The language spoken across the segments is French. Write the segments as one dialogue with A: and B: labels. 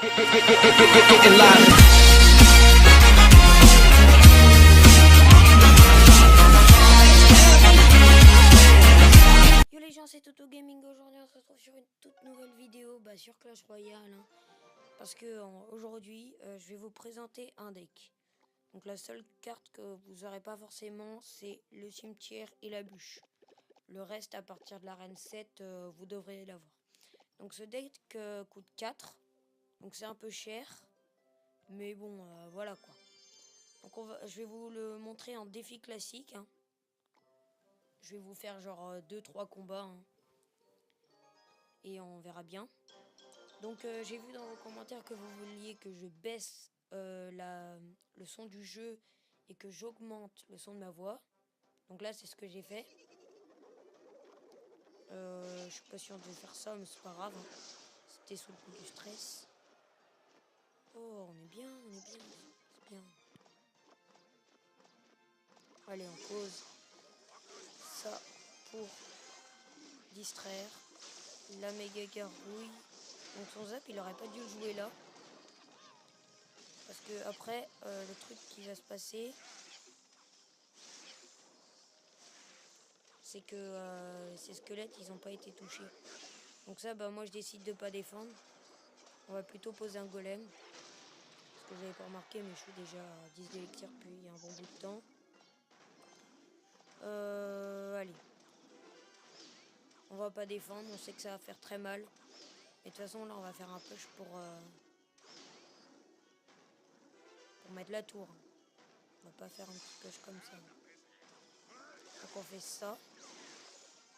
A: Yo les gens, c'est Toto Gaming. Aujourd'hui on se retrouve sur une toute nouvelle vidéo sur Clash Royale parce que aujourd'hui je vais vous présenter un deck. Donc la seule carte que vous n'aurez pas forcément, c'est le cimetière et la bûche. Le reste, à partir de l'arène 7, vous devrez l'avoir. Donc ce deck coûte 4, donc c'est un peu cher, mais bon voilà quoi. Donc je vais vous le montrer en défi classique. Je vais vous faire genre 2-3 combats et on verra bien. Donc j'ai vu dans vos commentaires que vous vouliez que je baisse le son du jeu et que j'augmente le son de ma voix. Donc là c'est ce que j'ai fait. Je suis pas sûr de faire ça, mais c'est pas grave. C'était sous le coup du stress. Oh, on est bien, c'est bien. Allez, on pose ça pour distraire la méga gargouille. Donc son zap, il aurait pas dû le jouer là. Parce que après, le truc qui va se passer, c'est que ces squelettes, ils n'ont pas été touchés. Donc ça, moi je décide de pas défendre. On va plutôt poser un golem. Parce que j'avais pas remarqué, mais je suis déjà à 10 d'élixir depuis un bon bout de temps. Allez. On va pas défendre, on sait que ça va faire très mal. Et de toute façon, là, on va faire un push pour mettre la tour. On va pas faire un petit push comme ça. Donc on fait ça.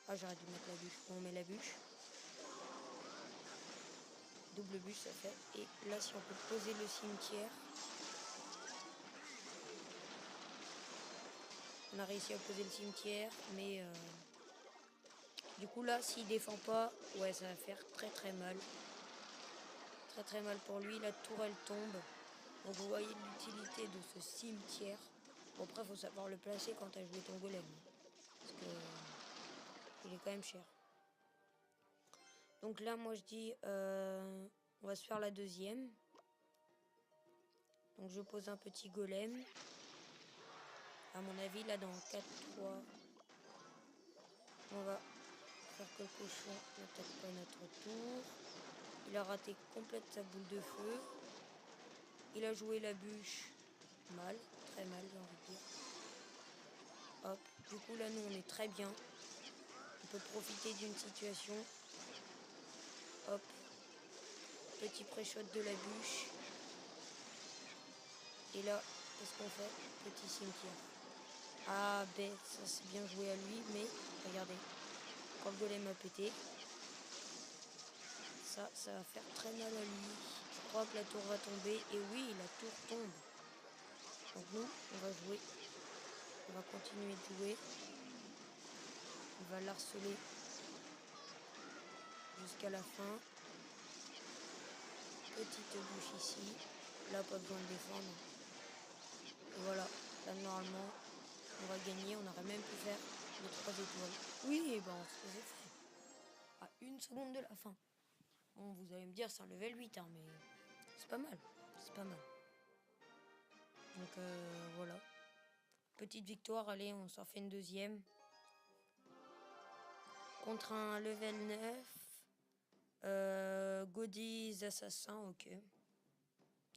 A: Ah, j'aurais dû mettre la bûche. On met la bûche. Double bûche, ça fait. Et là, si on peut poser le cimetière. On a réussi à poser le cimetière, mais du coup là, s'il défend pas, ouais, ça va faire très très mal. Très très mal pour lui. La tour, elle tombe. Donc vous voyez l'utilité de ce cimetière. Bon, après, faut savoir le placer quand tu as joué ton golem. Parce que il est quand même cher. Donc là, moi, je dis, on va se faire la deuxième. Donc je pose un petit golem. À mon avis, là, dans 4-3, on va faire que le cochon n'attaque pas notre tour. Il a raté complètement sa boule de feu. Il a joué la bûche mal, très mal, j'ai envie de dire. Hop, du coup là nous on est très bien. On peut profiter d'une situation. Hop, petit pré-shot de la bûche. Et là, qu'est-ce qu'on fait? Petit cimetière. Ah bête, ça c'est bien joué à lui, mais regardez, quand le golem a pété, ça va faire très mal à lui. Je crois que la tour va tomber, et oui, la tour tombe. Donc nous, on va jouer. On va continuer de jouer. On va l'harceler jusqu'à la fin. Petite bûche ici. Là, pas besoin de défendre. Et voilà. Là, normalement, on va gagner. On aurait même pu faire les 3 étoiles. Oui, et ben on se faisait fait. À 1 seconde de la fin. Bon, vous allez me dire, c'est un level 8, mais c'est pas mal. C'est pas mal. Donc, voilà. Petite victoire. Allez, on s'en fait une deuxième. Contre un level 9. Godis assassin, ok.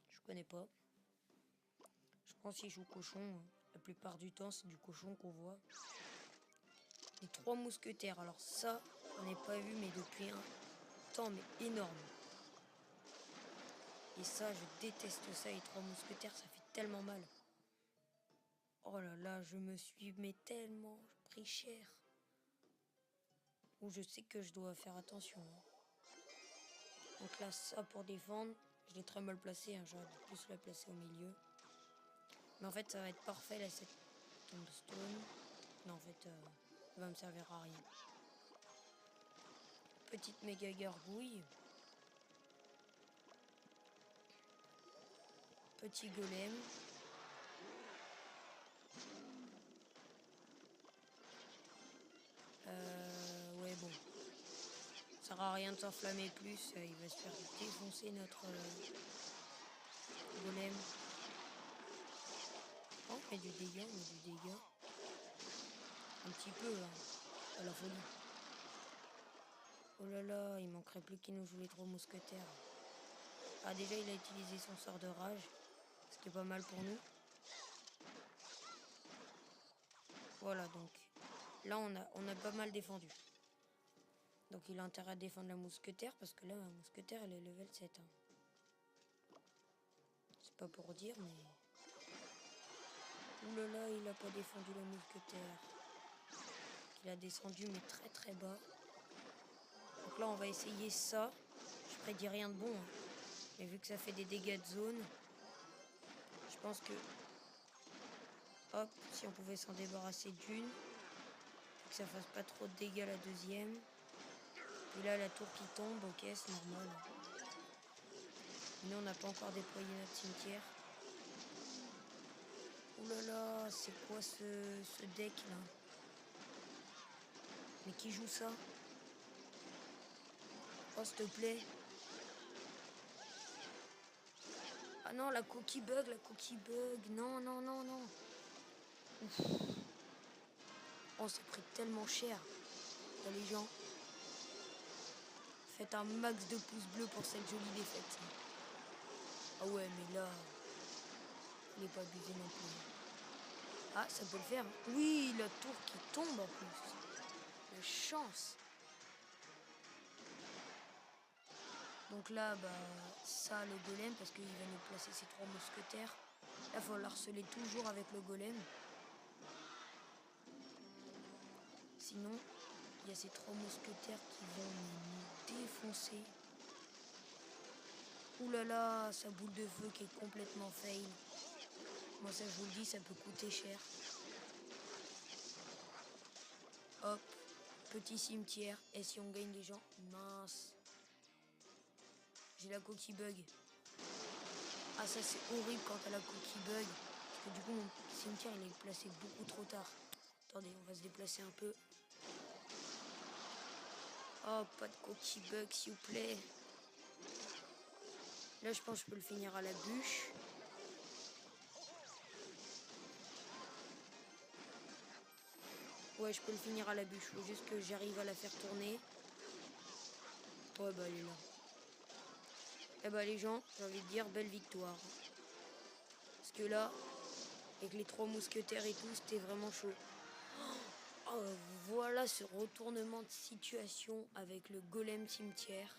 A: Je connais pas. Je pense qu'il joue cochon. La plupart du temps, c'est du cochon qu'on voit. Les 3 mousquetaires. Alors ça, on n'est pas vu, mais depuis un temps, mais énorme. Et ça, je déteste ça, les 3 mousquetaires, ça fait tellement mal. Oh là là, je me suis tellement pris cher. Où je sais que je dois faire attention. Donc là, ça pour défendre. Je l'ai très mal placé, j'aurais dû plus la placer au milieu. Mais en fait, ça va être parfait là, cette tombstone. Non, en fait, ça va me servir à rien. Petite méga gargouille. Petit golem. Ouais, bon. sert à rien de s'enflammer plus, il va se faire défoncer notre golem. Oh, on met du dégât, un petit peu, hein, à la folie. Oh là là, il manquerait plus qu'il nous joue les 3 mousquetaires. Ah, déjà il a utilisé son sort de rage, ce qui est pas mal pour nous. Voilà, donc là on a pas mal défendu. Donc il a intérêt à défendre la mousquetaire, parce que là la mousquetaire elle est level 7. Hein. C'est pas pour dire, mais... Ouh là là, il a pas défendu la mousquetaire. Il a descendu mais très très bas. Donc là on va essayer ça. Je prédis rien de bon. Hein. Mais vu que ça fait des dégâts de zone, je pense que... Hop, si on pouvait s'en débarrasser d'une. Que ça fasse pas trop de dégâts la deuxième. Et là la tour qui tombe, ok c'est normal. Nous on n'a pas encore déployé notre cimetière. Ouh là là, c'est quoi ce deck là? Mais qui joue ça? Oh s'il te plaît. Ah non, la coquille bug. Non, non, non, non. Ouf. Oh, c'est pris tellement cher. Là, les gens. Faites un max de pouces bleus pour cette jolie défaite. Ah ouais, mais là... Il n'est pas abusé non plus. Ah, ça peut le faire. Oui, la tour qui tombe en plus. La chance. Donc là, bah, ça, le golem, parce qu'il va nous placer ses 3 mousquetaires. Là, il faut le harceler toujours avec le golem. Sinon, il y a ces 3 mousquetaires qui vont nous défoncer. Ouh là là, sa boule de feu qui est complètement fail. Moi, ça, je vous le dis, ça peut coûter cher. Hop, petit cimetière. Et si on gagne des gens? Mince. J'ai la coquille bug. Ah, ça, c'est horrible quand t'as la coquille bug. Parce que du coup, mon cimetière, il est placé beaucoup trop tard. Attendez, on va se déplacer un peu. Oh, pas de coquille bug, s'il vous plaît. Là, je pense que je peux le finir à la bûche. Ouais, je peux le finir à la bûche. Faut juste que j'arrive à la faire tourner. Ouais, bah, elle est là. Eh bah, les gens, j'ai envie de dire belle victoire. Parce que là, avec les 3 mousquetaires et tout, c'était vraiment chaud. Oh, voilà ce retournement de situation avec le golem cimetière.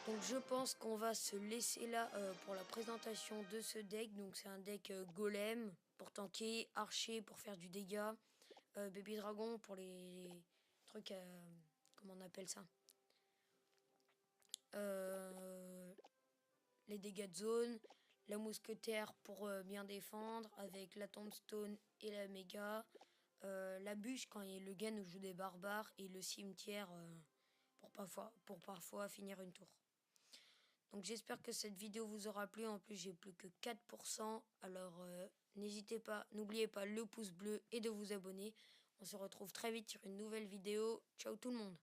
A: Donc je pense qu'on va se laisser là pour la présentation de ce deck. Donc c'est un deck golem pour tanker, archer pour faire du dégât, baby dragon pour les trucs, comment on appelle ça, les dégâts de zone, la mousquetaire pour bien défendre avec la tombstone et la méga, la bûche quand le gars nous joue des barbares et le cimetière pour parfois finir une tour. Donc j'espère que cette vidéo vous aura plu. En plus j'ai plus que 4%. Alors n'oubliez pas le pouce bleu et de vous abonner. On se retrouve très vite sur une nouvelle vidéo. Ciao tout le monde.